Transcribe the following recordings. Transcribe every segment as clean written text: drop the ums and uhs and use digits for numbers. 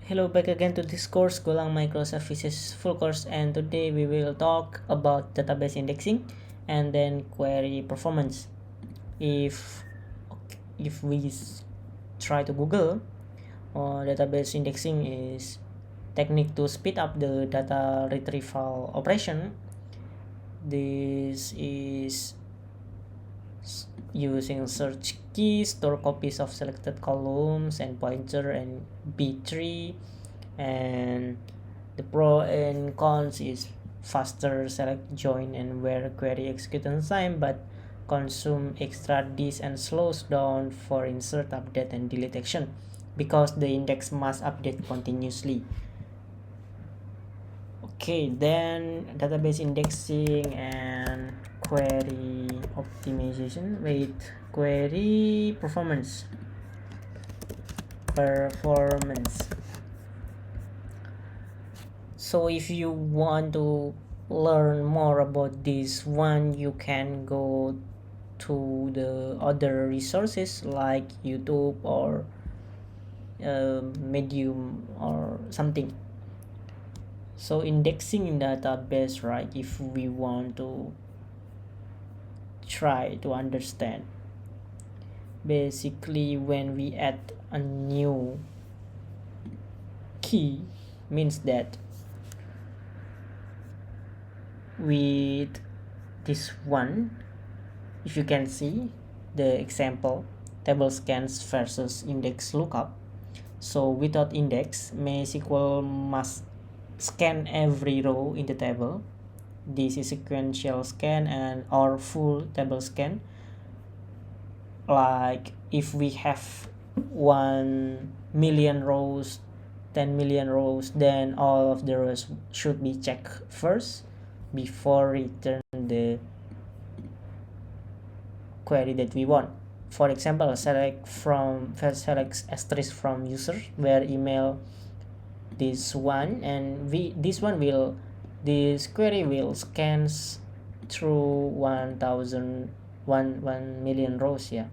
Hello, back again to this course, Golang Microservices full course, and today we will talk about database indexing and then query performance. If we try to Google, database indexing is technique to speed up the data retrieval operation. This is using search keys, store copies of selected columns and pointer and B-tree, and the pro and cons is faster select, join, and where query execution time, but consume extra disk and slows down for insert, update, and delete action because the index must update continuously. Okay, then database indexing and query optimization. Wait, query performance. So if you want to learn more about this one, you can go to the other resources like YouTube or Medium or something. So indexing in database, right? If we want to try to understand, basically when we add a new key, means that with this one, if you can see the example, table scans versus index lookup. So without index, MySQL must scan every row in the table. This is sequential scan and or full table scan. Like if we have 1 million rows, 10 million rows, then all of the rows should be checked first before return the query that we want. For example, select asterisk from user where email this one, and this query will scans through 1 million rows, yeah,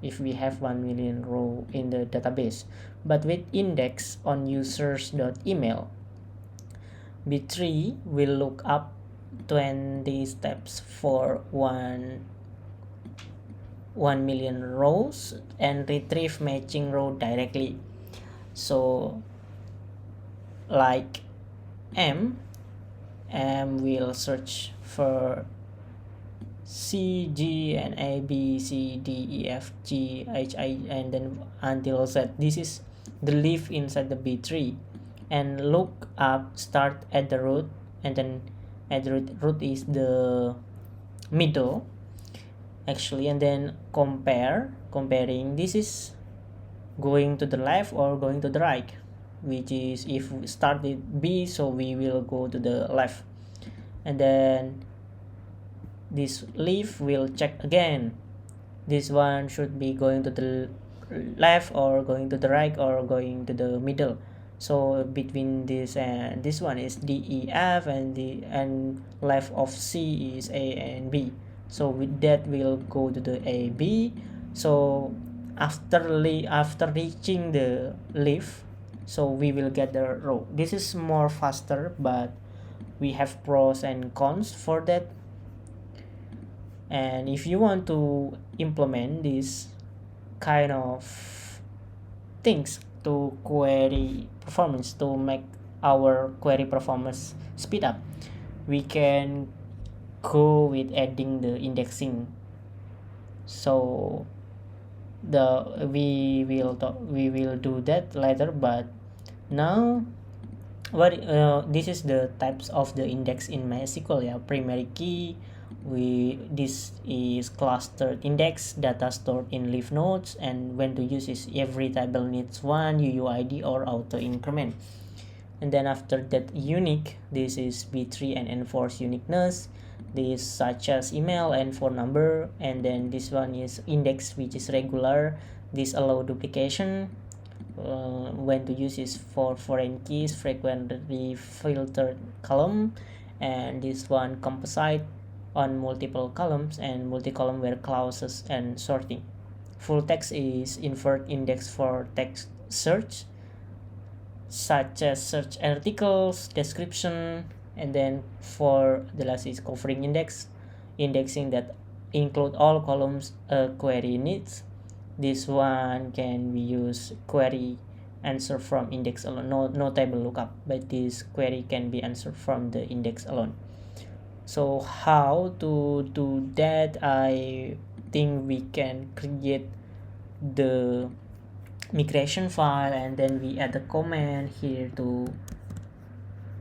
if we have 1 million row in the database. But with index on users.email, B3 will look up 20 steps for 1 million rows and retrieve matching row directly. So like M will search for C, G, and A, B, C, D, E, F, G, H, I, and then until Z. This is the leaf inside the B3. And look up start at the root, and then at the root is the middle actually, and then comparing this is going to the left or going to the right, which is if we start with B, so we will go to the left, and then this leaf will check again, this one should be going to the left or going to the right or going to the middle. So between this and this one is D, E, F, and left of C is A and B. So with that we'll go to the A, B. So after reaching the leaf, so we will get the row. This is more faster, but we have pros and cons for that. And if you want to implement this kind of things to query performance, to make our query performance speed up, we can go with adding the indexing. So we will do that later, but now this is the types of the index in MySQL, yeah. Primary key, this is clustered index, data stored in leaf nodes, and when to use is every table needs one UUID or auto increment. And then after that, unique, this is B3 and enforce uniqueness, this such as email and phone number. And then this one is index, which is regular, this allow duplication. When to use is for foreign keys, frequently filtered column. And this one composite, on multiple columns, and multi-column where clauses and sorting. Full text is invert index for text search. such as search articles, description, and then for the last is covering index, indexing that include all columns a query needs. This one can be used query answer from index alone, no table lookup, but this query can be answered from the index alone. So how to do that? I think we can create the migration file and then we add the command here to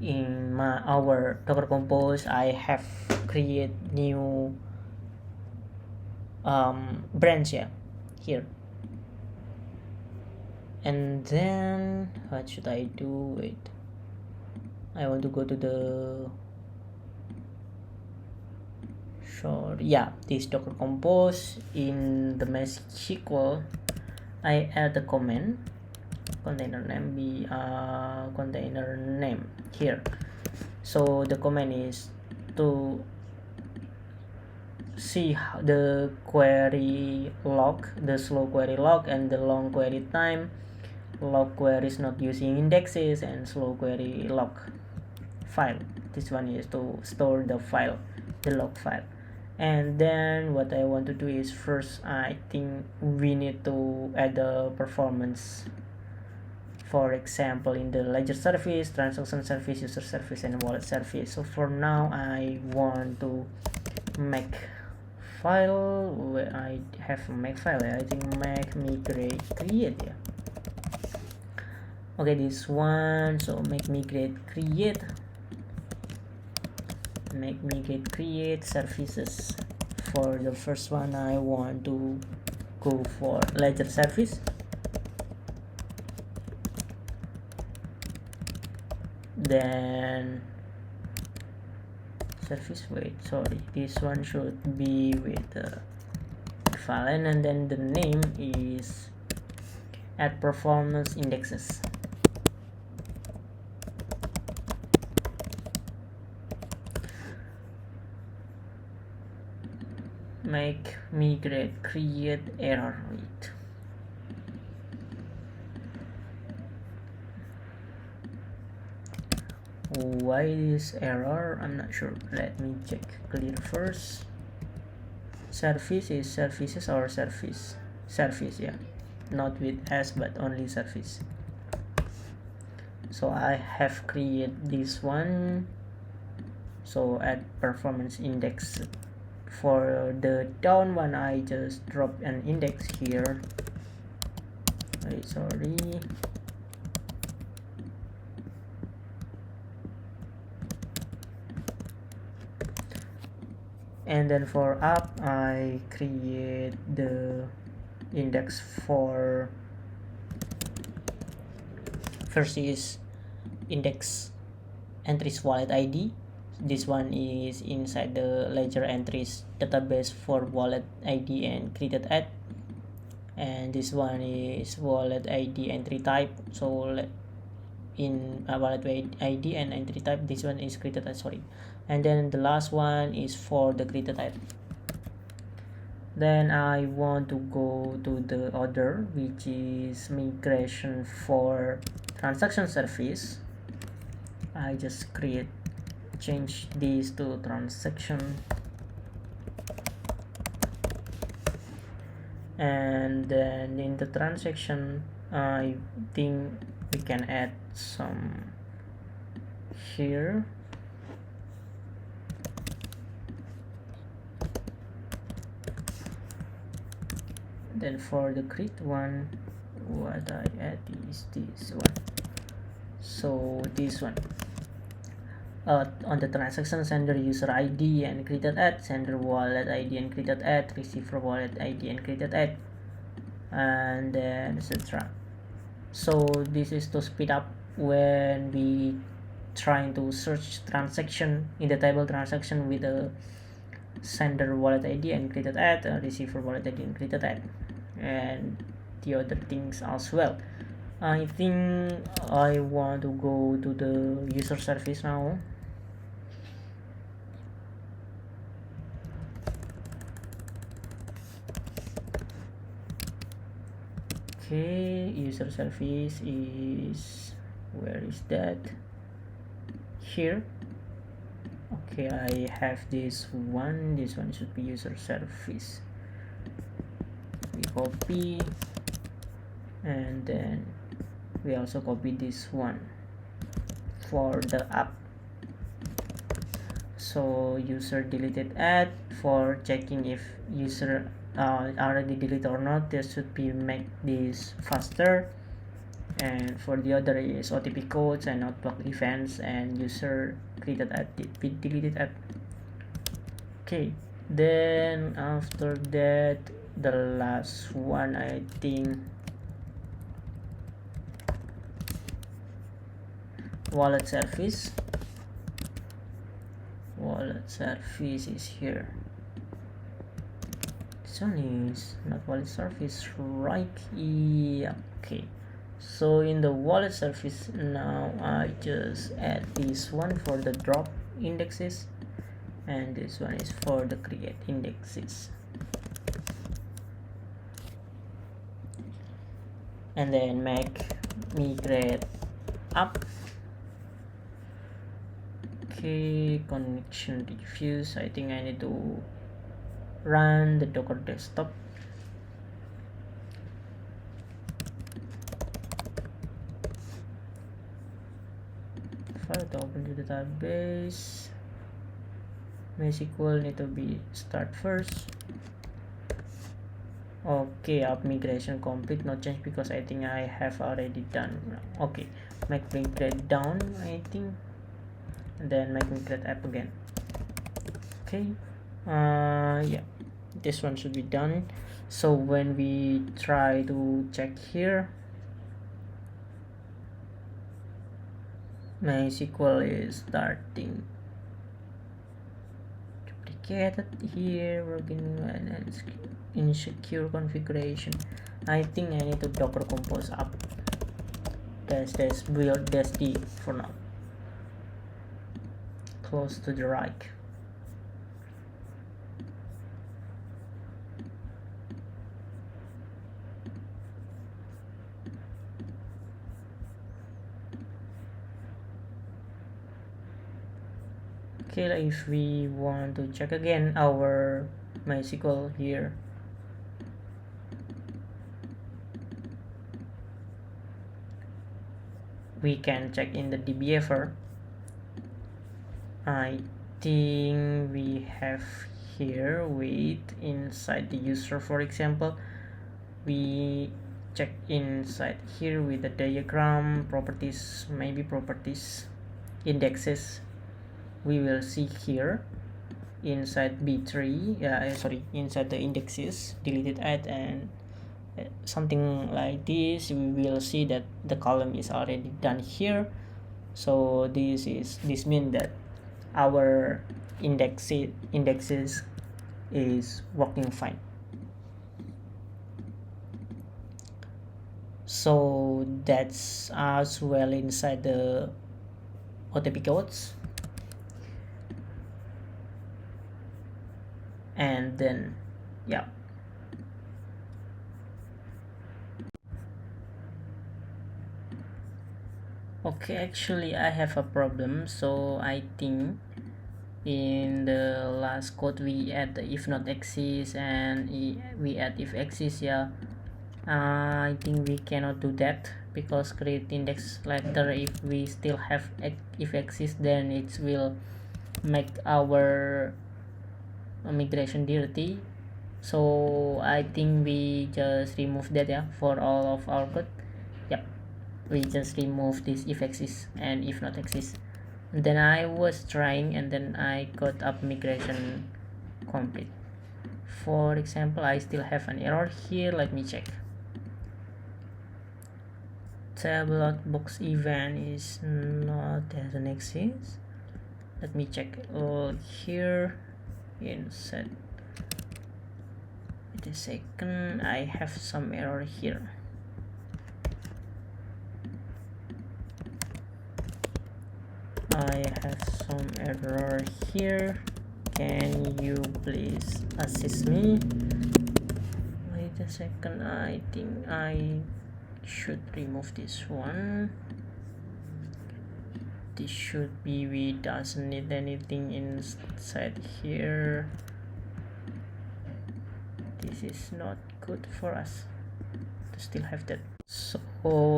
in our Docker Compose. I have create new branch here, and then what should I do? Wait, I want to go to the this Docker Compose. In the MySQL I add the command container name here. So the command is to see the query log, the slow query log and the long query time, log queries not using indexes, and slow query log file. This one is to store the file, the log file. And then what I want to do is first I think we need to add the performance, for example in the ledger service, transaction service, user service, and wallet service. So for now I want to make file where I have a make file. I think make migrate create. Okay, this one. So make migrate create services. For the first one I want to go for ledger service, then service, this one should be with the file, and then the name is add performance indexes. Make migrate create error rate. Why this error? I'm not sure. Let me check. Clear first. Service is services or service? Service, not with S but only service. So I have created this one. So add performance index. For the down one I just drop an index here. And then for up I create the index for first is index entries wallet ID. This one is inside the ledger entries database for wallet ID and created at, and this one is wallet ID entry type. So in wallet ID and entry type, this one is created at, and then the last one is for the created at. Then I want to go to the other, which is migration for transaction service. I just change this to transaction, and then in the transaction I think we can add some here. Then for the create one, what I add is this one. So this one, on the transaction, sender user ID and created at, sender wallet ID and created at, receiver wallet ID and created at, and then etc. So this is to speed up when we trying to search transaction in the table transaction with a sender wallet ID and created at, receiver wallet ID and created at, and the other things as well. I think I want to go to the user service now. Okay, user service is where is that? Here. Okay, I have this one should be user service. We copy, and then we also copy this one for the app. So user deleted add for checking if user already deleted or not. This should be make this faster. And for the other is OTP codes and outbox events and user created at deleted at. Okay, then after that the last one, I think wallet service is here. This one is not wallet service, right? Yeah. Okay, so in the wallet service now I just add this one for the drop indexes, and this one is for the create indexes, and then make migrate up. Okay, connection diffuse. I think I need to run the Docker desktop. File to open to the database. MySQL need to be start first. Okay, app migration complete, no change because I think I have already done. Okay, make migrate down, I think, and then make migrate app again. Okay, yeah, this one should be done. So when we try to check here, MySQL is starting duplicated here. We're getting insecure configuration. I think I need to docker compose up dash build dash d for now, close to the right. Okay, if we want to check again our MySQL here, we can check in the dbehavior. I think we have here with inside the user, for example, we check inside here with the diagram properties, maybe properties indexes. We will see here inside b3, inside the indexes deleted add and something like this. We will see that the column is already done here. So this means that our indexes is working fine. So that's as well inside the OTP codes. And then yeah, okay, actually I have a problem. So I think in the last code we add the if not exists and we add if exists. Yeah, I think we cannot do that because create index later, if we still have if exists, then it will make our migration dirty. So I think we just remove that, yeah, for all of our code. Yep, we just remove this if exists and if not exists. And then I was trying and then I got up migration complete. For example, I still have an error here. Let me check. Table outbox event is not doesn't exist. Let me check here inside. Wait a second, I have some error here. I have some error here. Can you please assist me? Wait a second, I think I should remove this one. this should be, we doesn't need anything inside here. This is not good for us to still have that. So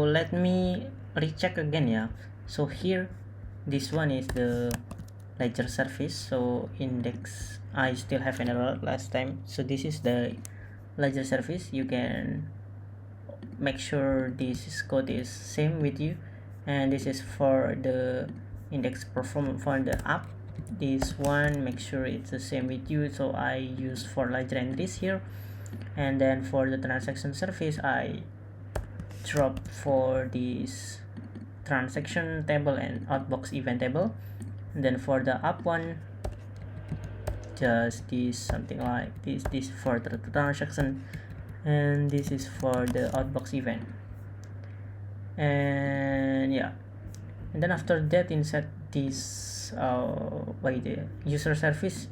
let me recheck again, yeah. So here, this one is the ledger service. So index, I still have an error last time. So this is the ledger service. You can make sure this code is same with you, and this is for the index performance for the app. This one, make sure it's the same with you, so I use for ledger entries here. And then for the transaction service, I drop for this transaction table and outbox event table. And then for the app one, just this, something like this for the transaction, and this is for the outbox event. And yeah, and then after that, inside this by the user service,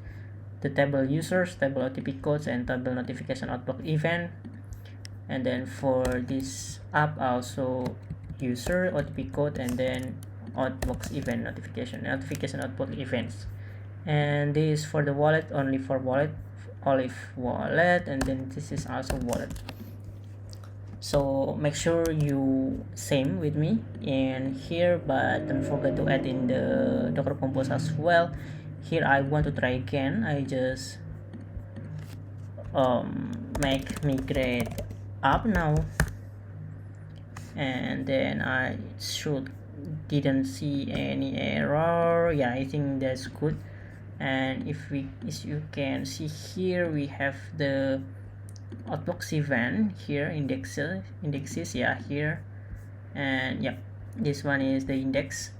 the table users, table OTP codes, and table notification outbox event. And then for this app, also user, OTP code, and then outbox event notification outbox events. And this for the wallet, only for wallet, Olive wallet, and then this is also wallet. So make sure you same with me in here, but don't forget to add in the Docker Compose as well. Here I want to try again. I just make migrate up now, and then I didn't see any error. Yeah, I think that's good. And if you can see here, we have the outbox event here, indexes, yeah, here. And yeah, this one is the index,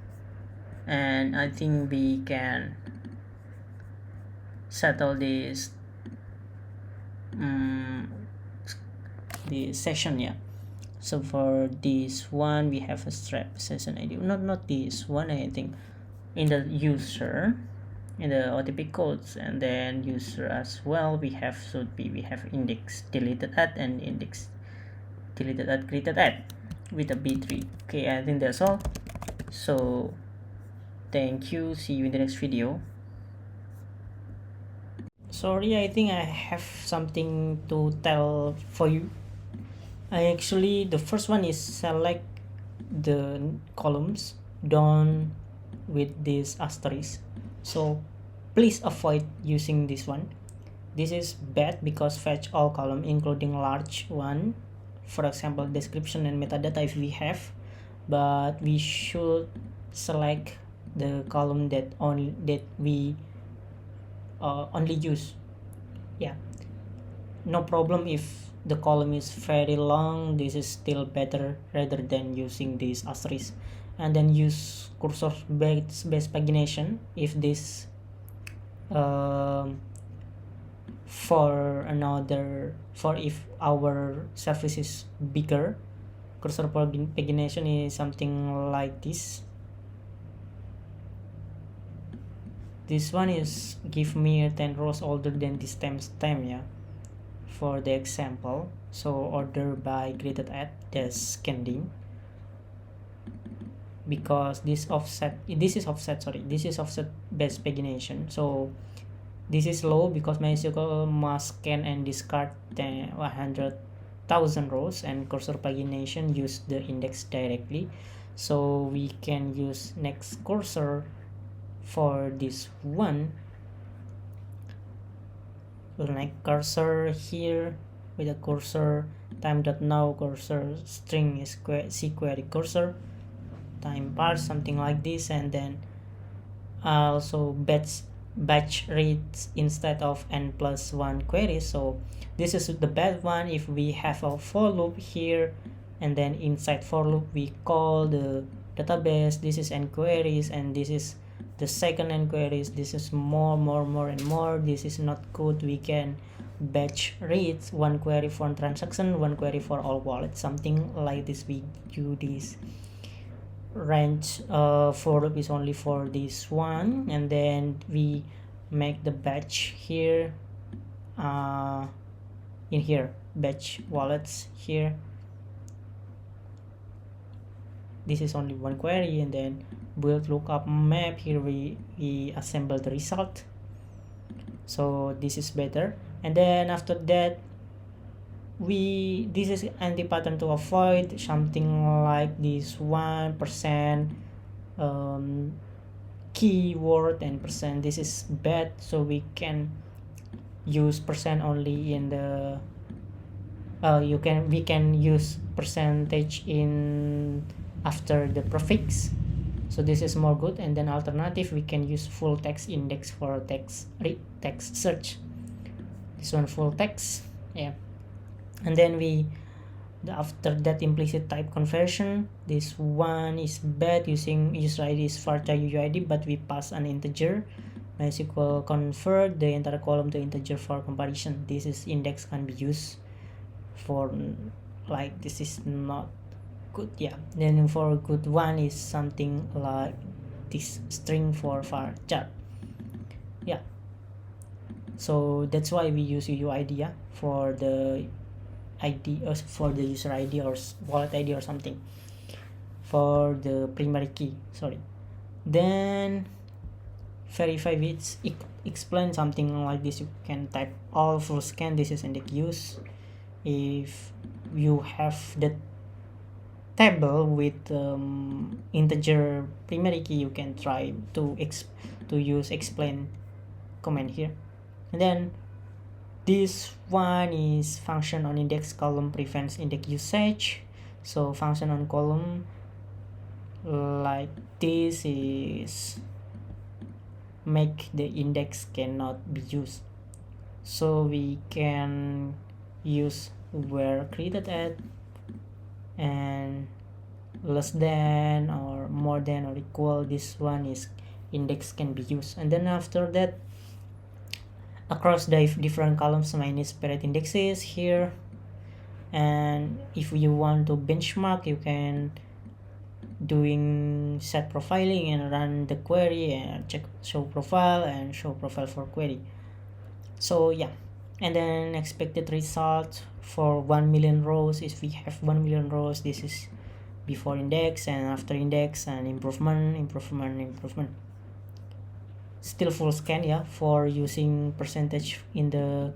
and I think we can settle this the session, yeah. So for this one, we have a strap session ID, not this one, I think in the user, in the OTP codes, and then user as well, we have index deleted at and index deleted at created at with a b3. Okay, I think that's all. So thank you, see you in the next video. Sorry, I think I have something to tell for you. The first one is select the columns done with this asterisk. So please avoid using this one. This is bad because fetch all column including large one, for example description and metadata if we have, but we should select the column that we only use. Yeah, no problem if the column is very long. This is still better rather than using this asterisk. And then use cursor based pagination if this for if our service is bigger. Cursor pagination is something like this. This one is give me 10 rows older than this timestamp, yeah, for the example. So order by created at, that's scanning, because this is offset based pagination. So this is low because MySQL must scan and discard 100,000 rows, and cursor pagination use the index directly. So we can use next cursor for this one. Like cursor here with a cursor time.now cursor string is query cursor time parse, something like this. And then also batch reads instead of n+1 queries. So this is the bad one if we have a for loop here, and then inside for loop we call the database. This is n queries, and this is the second n queries. This is more and more. This is not good. We can batch reads, one query for transaction, one query for all wallets, something like this. We do this range for loop is only for this one, and then we make the batch here in here, batch wallets here. this is only one query, and then build lookup map. Here we assemble the result, so this is better. And then after that, this is anti-pattern to avoid something like this 1% keyword and percent. This is bad, so we can use percent only in the we can use percentage in after the prefix, so this is more good. And then alternative, we can use full text index for text search. This one full text, yeah. And then after that, implicit type conversion. This one is bad, using user ID is varchar UUID, but we pass an integer. MySQL convert the entire column to integer for comparison. This is index can be used for like, this is not good, yeah. Then for good one is something like this string for varchar, yeah. So that's why we use UUID, yeah, for the ID or for the user ID or wallet ID or something for the primary key, sorry. Then verify with explain something like this. You can type all full scan. This is index use. If you have the table with integer primary key, you can try to use explain command here. And then this one is function on index column prevents index usage. So function on column like this is make the index cannot be used. So we can use where created at and less than or more than or equal. This one is index can be used. And then after that, across the different columns minus parent indexes here. And if you want to benchmark, you can doing set profiling and run the query and check show profile and show profile for query. So yeah. And then expected result for 1 million rows. If we have 1 million rows, this is before index and after index, and improvement. Still full scan, yeah, for using percentage in the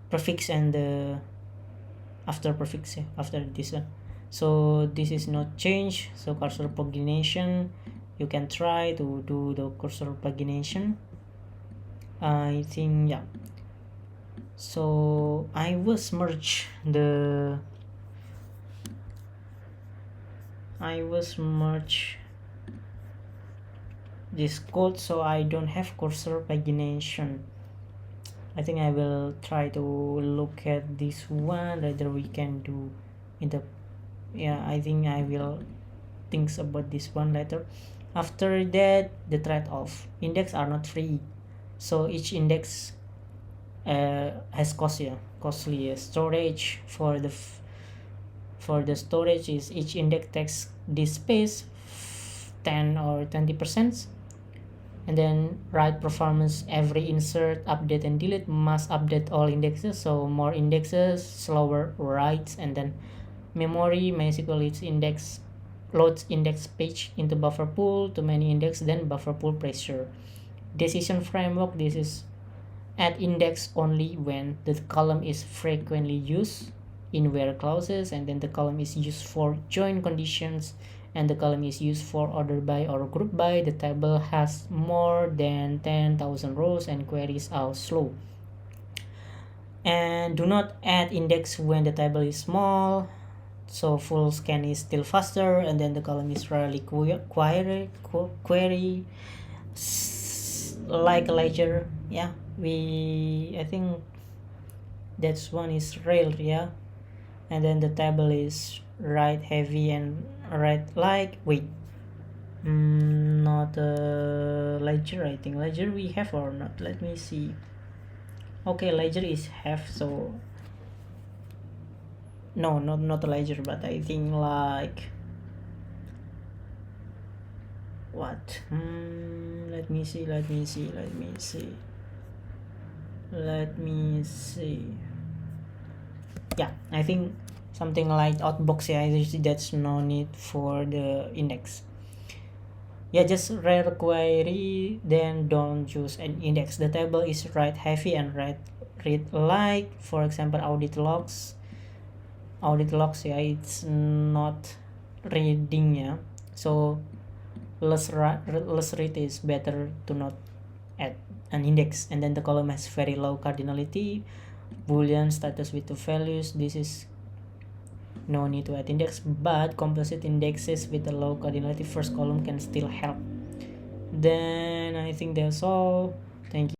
prefix and the after prefix, yeah, after this one. So this is not change. So cursor pagination, you can try to do the cursor pagination, I think, yeah. So I was merge this code, so I don't have cursor pagination. I think I will try to look at this one, whether we can do in the, yeah, I think I will think about this one later. After that, the trade-off, index are not free, so each index has costly storage. For the storage is each index takes this space 10 or 20%. And then write performance, every insert, update and delete must update all indexes, so more indexes, slower writes. And then memory, MySQL loads index page into buffer pool, too many index, then buffer pool pressure. Decision framework, this is add index only when the column is frequently used in where clauses, and then the column is used for join conditions, and the column is used for order by or group by. The table has more than 10,000 rows and queries are slow. And do not add index when the table is small, so full scan is still faster. And then the column is rarely query like a ledger, yeah. I think that's one is rare, yeah. And then the table is write heavy and write like, wait, not a ledger. I think ledger we have or not, let me see. Okay, ledger is have, so no, not a ledger, but I think like what, let me see. Yeah, I think something like outbox, yeah, that's no need for the index. Yeah, just rare query, then don't use an index. The table is write heavy and read like, for example, audit logs, yeah, it's not reading, yeah. So less read is better to not add an index. And then the column has very low cardinality, boolean status with two values. This is no need to add index, but composite indexes with a low cardinality first column can still help. Then I think that's all. Thank you.